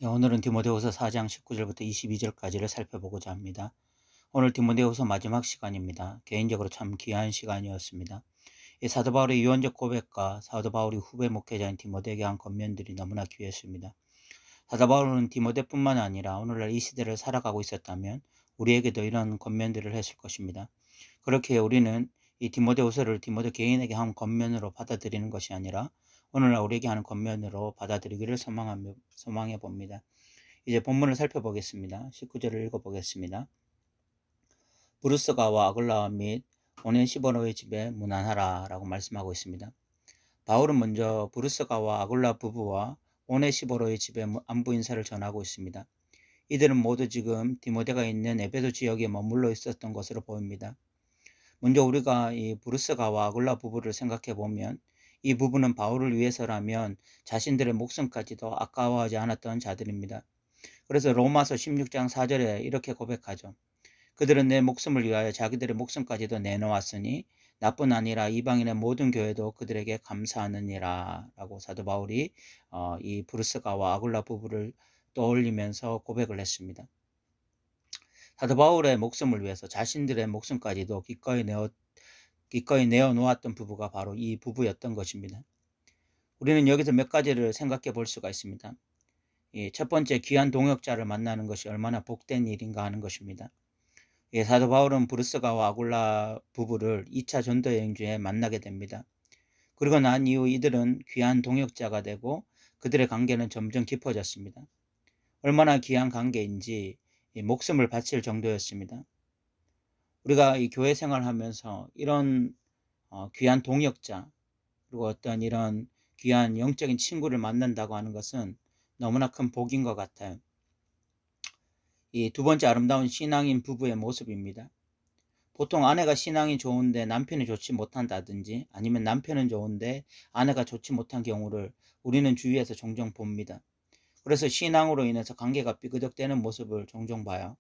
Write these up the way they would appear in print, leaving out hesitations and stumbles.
네, 오늘은 디모데후서 4장 19절부터 22절까지를 살펴보고자 합니다. 오늘 디모데후서 마지막 시간입니다. 개인적으로 참 귀한 시간이었습니다. 이 사도 바울의 유언적 고백과 사도 바울이 후배 목회자인 디모데에게 한 권면들이 너무나 귀했습니다. 사도 바울은 디모데뿐만 아니라 오늘날 이 시대를 살아가고 있었다면 우리에게도 이런 권면들을 했을 것입니다. 그렇게 우리는 이 디모데후서를 디모데 개인에게 한 권면으로 받아들이는 것이 아니라 오늘날 우리에게 하는 권면으로 받아들이기를 소망해 봅니다. 이제 본문을 살펴보겠습니다. 19절을 읽어보겠습니다. 브루스가와 아굴라와 및 오네시보로의 집에 문안하라 라고 말씀하고 있습니다. 바울은 먼저 브루스가와 아굴라 부부와 오네시보로의 집에 안부 인사를 전하고 있습니다. 이들은 모두 지금 디모데가 있는 에베소 지역에 머물러 있었던 것으로 보입니다. 먼저 우리가 이 브루스가와 아굴라 부부를 생각해 보면 이 부부는 바울을 위해서라면 자신들의 목숨까지도 아까워하지 않았던 자들입니다. 그래서 로마서 16장 4절에 이렇게 고백하죠. 그들은 내 목숨을 위하여 자기들의 목숨까지도 내놓았으니 나뿐 아니라 이방인의 모든 교회도 그들에게 감사하느니라 라고 사도 바울이 이 브루스가와 아굴라 부부를 떠올리면서 고백을 했습니다. 사도 바울의 목숨을 위해서 자신들의 목숨까지도 기꺼이 내어놓았던 부부가 바로 이 부부였던 것입니다. 우리는 여기서 몇 가지를 생각해 볼 수가 있습니다. 첫 번째, 귀한 동역자를 만나는 것이 얼마나 복된 일인가 하는 것입니다. 사도 바울은 브루스가와 아굴라 부부를 2차 전도 여행 중에 만나게 됩니다. 그리고 난 이후 이들은 귀한 동역자가 되고 그들의 관계는 점점 깊어졌습니다. 얼마나 귀한 관계인지 목숨을 바칠 정도였습니다. 우리가 이 교회 생활하면서 이런 귀한 동역자 그리고 어떤 이런 귀한 영적인 친구를 만난다고 하는 것은 너무나 큰 복인 것 같아요. 이 두 번째, 아름다운 신앙인 부부의 모습입니다. 보통 아내가 신앙이 좋은데 남편이 좋지 못한다든지 아니면 남편은 좋은데 아내가 좋지 못한 경우를 우리는 주위에서 종종 봅니다. 그래서 신앙으로 인해서 관계가 삐그덕대는 모습을 종종 봐요.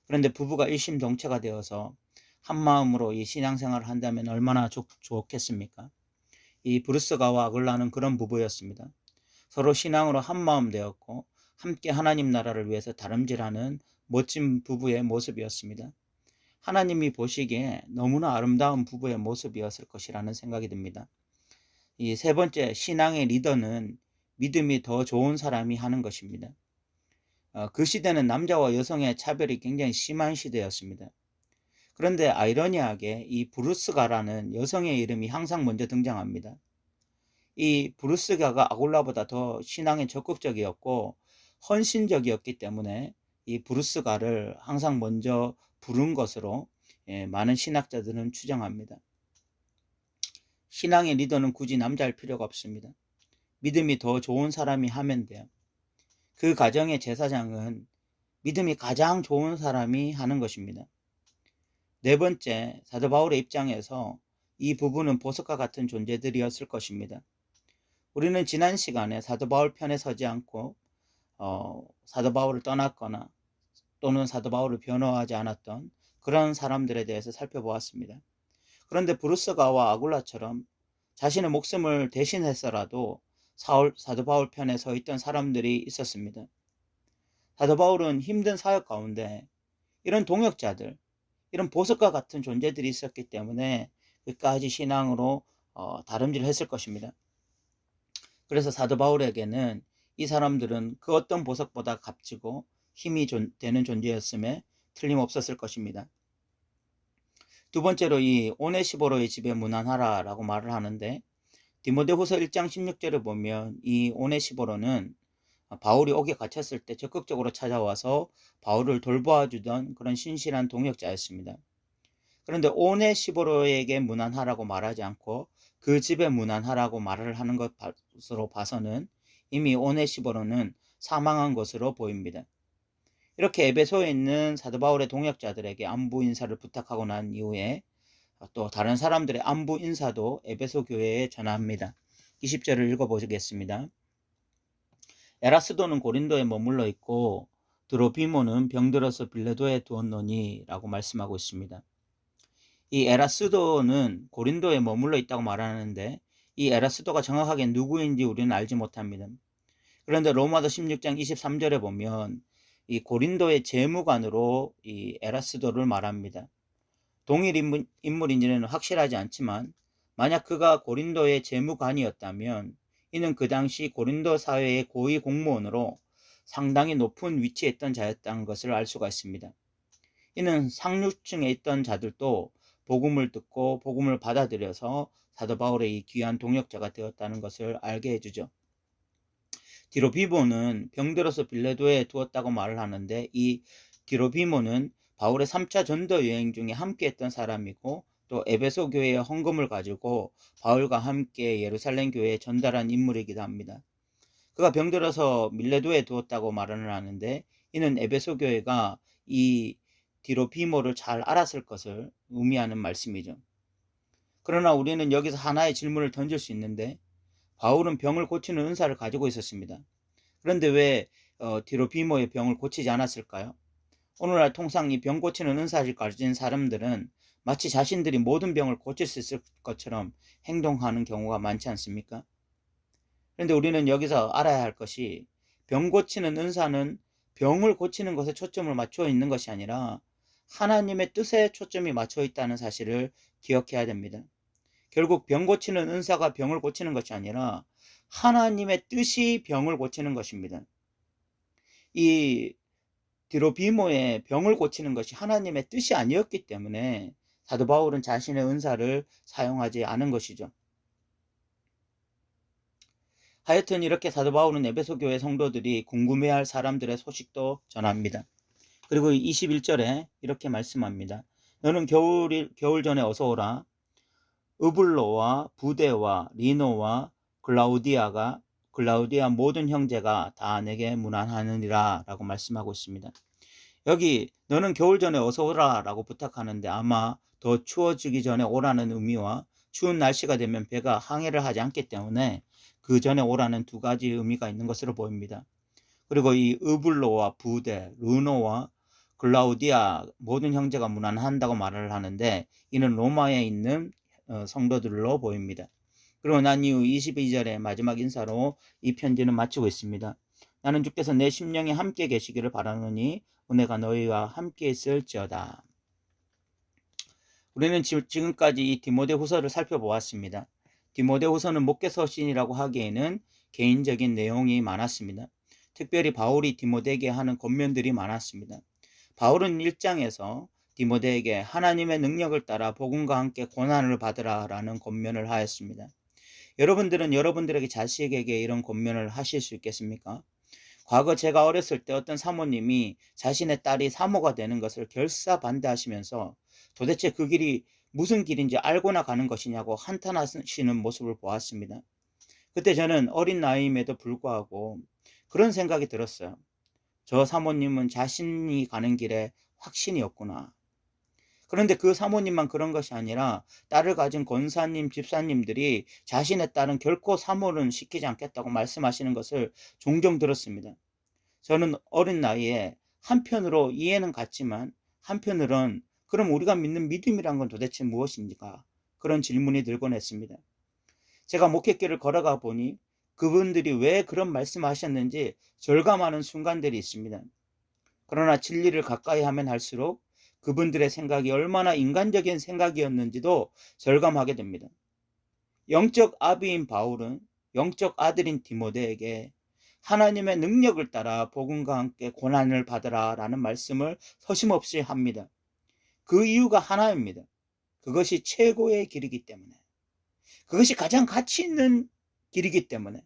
그런데 부부가 일심동체가 되어서 한 마음으로 이 신앙생활을 한다면 얼마나 좋겠습니까? 이 브루스가와 아굴라는 그런 부부였습니다. 서로 신앙으로 한 마음 되었고 함께 하나님 나라를 위해서 다름질하는 멋진 부부의 모습이었습니다. 하나님이 보시기에 너무나 아름다운 부부의 모습이었을 것이라는 생각이 듭니다. 이 세 번째, 신앙의 리더는 믿음이 더 좋은 사람이 하는 것입니다. 그 시대는 남자와 여성의 차별이 굉장히 심한 시대였습니다. 그런데 아이러니하게 이 브루스가라는 여성의 이름이 항상 먼저 등장합니다. 이 브루스가가 아굴라보다 더 신앙에 적극적이었고 헌신적이었기 때문에 이 브루스가를 항상 먼저 부른 것으로 많은 신학자들은 추정합니다. 신앙의 리더는 굳이 남자일 필요가 없습니다. 믿음이 더 좋은 사람이 하면 돼요. 그 가정의 제사장은 믿음이 가장 좋은 사람이 하는 것입니다. 네 번째, 사도 바울의 입장에서 이 부부는 보석과 같은 존재들이었을 것입니다. 우리는 지난 시간에 사도 바울 편에 서지 않고 사도 바울을 떠났거나 또는 사도 바울을 변호하지 않았던 그런 사람들에 대해서 살펴보았습니다. 그런데 브루스가와 아굴라처럼 자신의 목숨을 대신해서라도 사도 바울 편에 서 있던 사람들이 있었습니다. 사도 바울은 힘든 사역 가운데 이런 동역자들, 이런 보석과 같은 존재들이 있었기 때문에 끝까지 신앙으로 다름질했을 것입니다. 그래서 사도 바울에게는 이 사람들은 그 어떤 보석보다 값지고 힘이 되는 존재였음에 틀림없었을 것입니다. 두 번째로 이 오네시보로의 집에 문안하라 라고 말을 하는데 디모데후서 1장 16절을 보면 이 오네시보로는 바울이 옥에 갇혔을 때 적극적으로 찾아와서 바울을 돌보아주던 그런 신실한 동역자였습니다. 그런데 오네시보로에게 문안하라고 말하지 않고 그 집에 문안하라고 말을 하는 것으로 봐서는 이미 오네시보로는 사망한 것으로 보입니다. 이렇게 에베소에 있는 사도 바울의 동역자들에게 안부 인사를 부탁하고 난 이후에 또 다른 사람들의 안부 인사도 에베소 교회에 전합니다. 20절을 읽어보겠습니다. 에라스도는 고린도에 머물러 있고 드로피모는 병들어서 빌레도에 두었노니 라고 말씀하고 있습니다. 이 에라스도는 고린도에 머물러 있다고 말하는데 이 에라스도가 정확하게 누구인지 우리는 알지 못합니다. 그런데 로마서 16장 23절에 보면 이 고린도의 재무관으로 이 에라스도를 말합니다. 동일 인물인지는 확실하지 않지만 만약 그가 고린도의 재무관이었다면 이는 그 당시 고린도 사회의 고위 공무원으로 상당히 높은 위치에 있던 자였다는 것을 알 수가 있습니다. 이는 상류층에 있던 자들도 복음을 듣고 복음을 받아들여서 사도 바울의 이 귀한 동역자가 되었다는 것을 알게 해주죠. 디로비모는 병들어서 빌레도에 두었다고 말을 하는데 이 디로비모는 바울의 3차 전도 여행 중에 함께했던 사람이고 또 에베소 교회의 헌금을 가지고 바울과 함께 예루살렘 교회에 전달한 인물이기도 합니다. 그가 병들어서 밀레도에 두었다고 말을 하는데 이는 에베소 교회가 이 디로비모를 잘 알았을 것을 의미하는 말씀이죠. 그러나 우리는 여기서 하나의 질문을 던질 수 있는데 바울은 병을 고치는 은사를 가지고 있었습니다. 그런데 왜 디로비모의 병을 고치지 않았을까요? 오늘날 통상 이 병 고치는 은사를 가진 사람들은 마치 자신들이 모든 병을 고칠 수 있을 것처럼 행동하는 경우가 많지 않습니까? 그런데 우리는 여기서 알아야 할 것이 병 고치는 은사는 병을 고치는 것에 초점을 맞춰 있는 것이 아니라 하나님의 뜻에 초점이 맞춰 있다는 사실을 기억해야 됩니다. 결국 병 고치는 은사가 병을 고치는 것이 아니라 하나님의 뜻이 병을 고치는 것입니다. 이 디로비모의 병을 고치는 것이 하나님의 뜻이 아니었기 때문에 사도 바울은 자신의 은사를 사용하지 않은 것이죠. 하여튼 이렇게 사도 바울은 에베소 교회 성도들이 궁금해할 사람들의 소식도 전합니다. 그리고 21절에 이렇게 말씀합니다. 너는 겨울 전에 어서 오라. 으블로와 부데와 리노와 글라우디아 모든 형제가 다 내게 문안하느니라 라고 말씀하고 있습니다. 여기 너는 겨울 전에 어서 오라 라고 부탁하는데 아마 더 추워지기 전에 오라는 의미와 추운 날씨가 되면 배가 항해를 하지 않기 때문에 그 전에 오라는 두 가지 의미가 있는 것으로 보입니다. 그리고 이 으블로와 부데, 르노와 글라우디아 모든 형제가 문안한다고 말을 하는데 이는 로마에 있는 성도들로 보입니다. 그리고 난 이후 22절의 마지막 인사로 이 편지는 마치고 있습니다. 나는 주께서 내 심령에 함께 계시기를 바라노니 은혜가 너희와 함께 있을지어다. 우리는 지금까지 이 디모데후서를 살펴보았습니다. 디모데후서는 목회서신이라고 하기에는 개인적인 내용이 많았습니다. 특별히 바울이 디모데에게 하는 권면들이 많았습니다. 바울은 1장에서 디모데에게 하나님의 능력을 따라 복음과 함께 고난을 받으라 라는 권면을 하였습니다. 여러분들은 여러분들에게 자식에게 이런 권면을 하실 수 있겠습니까? 과거 제가 어렸을 때 어떤 사모님이 자신의 딸이 사모가 되는 것을 결사 반대하시면서 도대체 그 길이 무슨 길인지 알고나 가는 것이냐고 한탄하시는 모습을 보았습니다. 그때 저는 어린 나이임에도 불구하고 그런 생각이 들었어요. 저 사모님은 자신이 가는 길에 확신이 없구나. 그런데 그 사모님만 그런 것이 아니라 딸을 가진 권사님, 집사님들이 자신의 딸은 결코 사모는 시키지 않겠다고 말씀하시는 것을 종종 들었습니다. 저는 어린 나이에 한편으로 이해는 갔지만 한편으론 그럼 우리가 믿는 믿음이란 건 도대체 무엇인가? 그런 질문이 들곤 했습니다. 제가 목회길을 걸어가 보니 그분들이 왜 그런 말씀하셨는지 절감하는 순간들이 있습니다. 그러나 진리를 가까이 하면 할수록 그분들의 생각이 얼마나 인간적인 생각이었는지도 절감하게 됩니다. 영적 아비인 바울은 영적 아들인 디모데에게 하나님의 능력을 따라 복음과 함께 고난을 받으라 라는 말씀을 서심없이 합니다. 그 이유가 하나입니다. 그것이 최고의 길이기 때문에, 그것이 가장 가치 있는 길이기 때문에,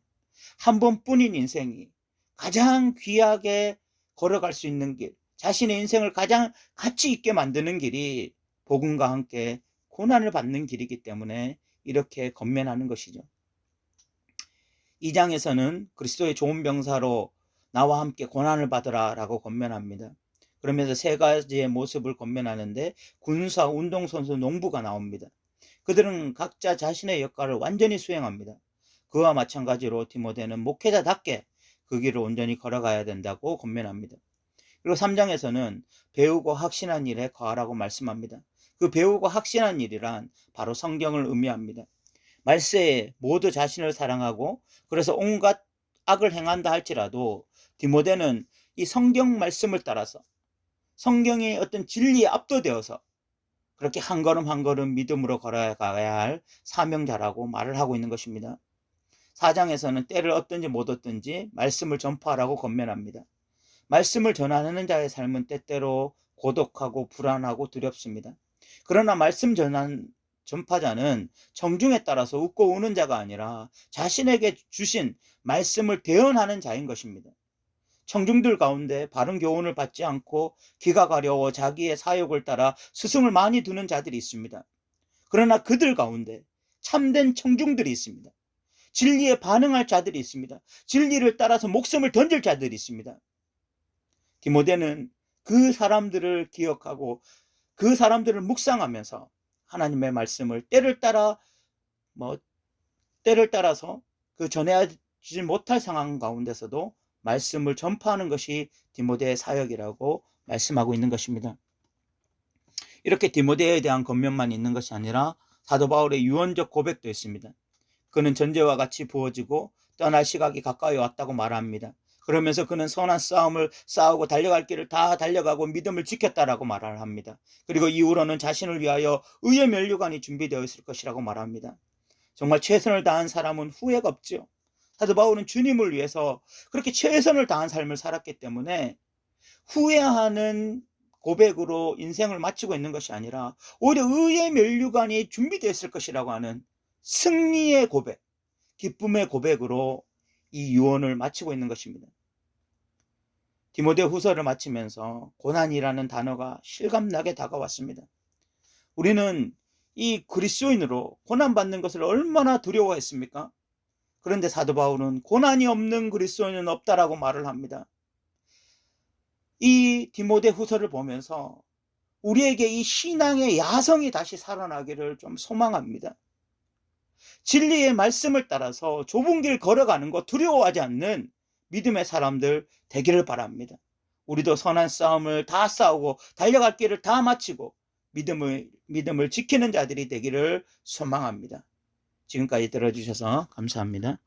한 번뿐인 인생이 가장 귀하게 걸어갈 수 있는 길, 자신의 인생을 가장 가치 있게 만드는 길이 복음과 함께 고난을 받는 길이기 때문에 이렇게 권면하는 것이죠. 2장에서는 그리스도의 좋은 병사로 나와 함께 고난을 받으라 라고 권면합니다. 그러면서 세 가지의 모습을 권면하는데 군사, 운동선수, 농부가 나옵니다. 그들은 각자 자신의 역할을 완전히 수행합니다. 그와 마찬가지로 디모데는 목회자답게 그 길을 온전히 걸어가야 된다고 권면합니다. 그리고 3장에서는 배우고 확신한 일에 거하라고 말씀합니다. 그 배우고 확신한 일이란 바로 성경을 의미합니다. 말세에 모두 자신을 사랑하고 그래서 온갖 악을 행한다 할지라도 디모데는 이 성경 말씀을 따라서 성경의 어떤 진리에 압도되어서 그렇게 한 걸음 한 걸음 믿음으로 걸어가야 할 사명자라고 말을 하고 있는 것입니다. 4장에서는 때를 얻든지 못 얻든지 말씀을 전파하라고 권면합니다. 말씀을 전하는 자의 삶은 때때로 고독하고 불안하고 두렵습니다. 그러나 말씀 전파자는 청중에 따라서 웃고 우는 자가 아니라 자신에게 주신 말씀을 대언하는 자인 것입니다. 청중들 가운데 바른 교훈을 받지 않고 기가 가려워 자기의 사욕을 따라 스승을 많이 두는 자들이 있습니다. 그러나 그들 가운데 참된 청중들이 있습니다. 진리에 반응할 자들이 있습니다. 진리를 따라서 목숨을 던질 자들이 있습니다. 디모데는 그 사람들을 기억하고 그 사람들을 묵상하면서 하나님의 말씀을 때를 따라서 그 전해지지 못할 상황 가운데서도 말씀을 전파하는 것이 디모데의 사역이라고 말씀하고 있는 것입니다. 이렇게 디모데에 대한 권면만 있는 것이 아니라 사도 바울의 유언적 고백도 있습니다. 그는 전제와 같이 부어지고 떠날 시각이 가까이 왔다고 말합니다. 그러면서 그는 선한 싸움을 싸우고 달려갈 길을 다 달려가고 믿음을 지켰다라고 말을 합니다. 그리고 이후로는 자신을 위하여 의의 면류관이 준비되어 있을 것이라고 말합니다. 정말 최선을 다한 사람은 후회가 없죠. 사도 바울은 주님을 위해서 그렇게 최선을 다한 삶을 살았기 때문에 후회하는 고백으로 인생을 마치고 있는 것이 아니라 오히려 의의 면류관이 준비되어 있을 것이라고 하는 승리의 고백, 기쁨의 고백으로 이 유언을 마치고 있는 것입니다. 디모데 후서를 마치면서 고난이라는 단어가 실감나게 다가왔습니다. 우리는 이 그리스도인으로 고난받는 것을 얼마나 두려워했습니까? 그런데 사도 바울은 고난이 없는 그리스도인은 없다라고 말을 합니다. 이 디모데 후서를 보면서 우리에게 이 신앙의 야성이 다시 살아나기를 좀 소망합니다. 진리의 말씀을 따라서 좁은 길 걸어가는 거 두려워하지 않는 믿음의 사람들 되기를 바랍니다. 우리도 선한 싸움을 다 싸우고 달려갈 길을 다 마치고 믿음을 지키는 자들이 되기를 소망합니다. 지금까지 들어주셔서 감사합니다.